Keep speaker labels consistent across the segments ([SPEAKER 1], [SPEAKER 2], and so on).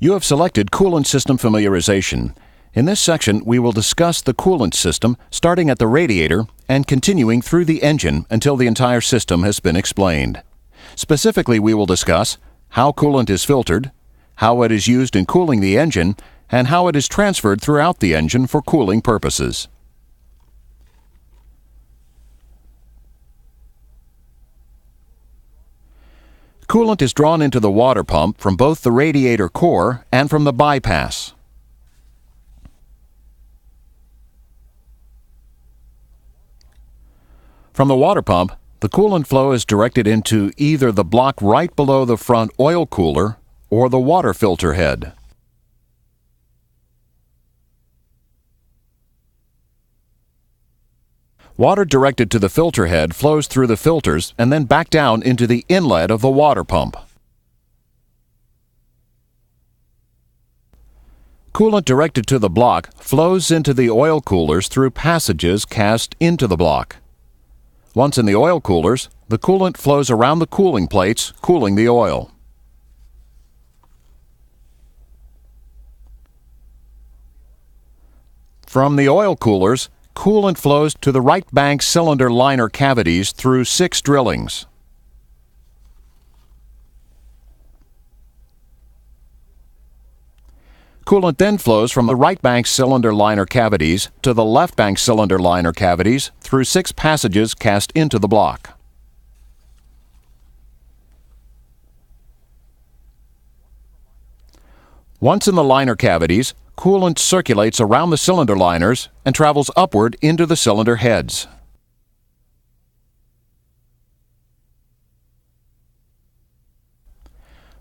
[SPEAKER 1] You have selected Coolant System Familiarization. In this section, we will discuss the coolant system starting at the radiator and continuing through the engine until the entire system has been explained. Specifically, we will discuss how coolant is filtered, how it is used in cooling the engine, and how it is transferred throughout the engine for cooling purposes. Coolant is drawn into the water pump from both the radiator core and from the bypass. From the water pump, the coolant flow is directed into either the block right below the front oil cooler or the water filter head. Water directed to the filter head flows through the filters and then back down into the inlet of the water pump. Coolant directed to the block flows into the oil coolers through passages cast into the block. Once in the oil coolers, the coolant flows around the cooling plates, cooling the oil. From the oil coolers, coolant flows to the right bank cylinder liner cavities through 6 drillings. Coolant then flows from the right bank cylinder liner cavities to the left bank cylinder liner cavities through 6 passages cast into the block. Once in the liner cavities, coolant circulates around the cylinder liners and travels upward into the cylinder heads.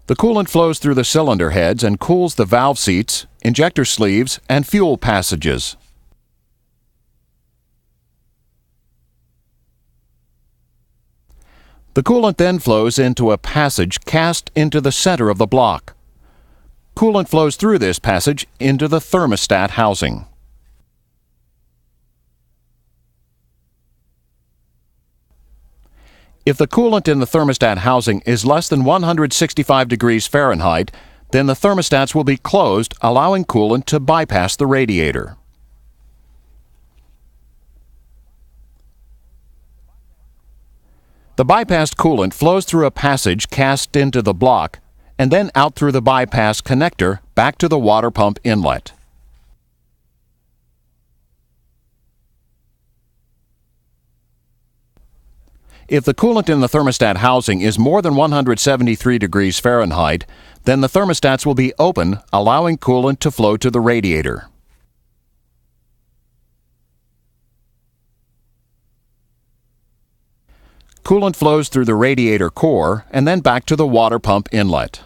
[SPEAKER 1] The coolant flows through the cylinder heads and cools the valve seats, injector sleeves, and fuel passages. The coolant then flows into a passage cast into the center of the block. Coolant flows through this passage into the thermostat housing. If the coolant in the thermostat housing is less than 165 degrees Fahrenheit, then the thermostats will be closed, allowing coolant to bypass the radiator. The bypassed coolant flows through a passage cast into the block and then out through the bypass connector back to the water pump inlet. If the coolant in the thermostat housing is more than 173 degrees Fahrenheit, then the thermostats will be open, allowing coolant to flow to the radiator. Coolant flows through the radiator core and then back to the water pump inlet.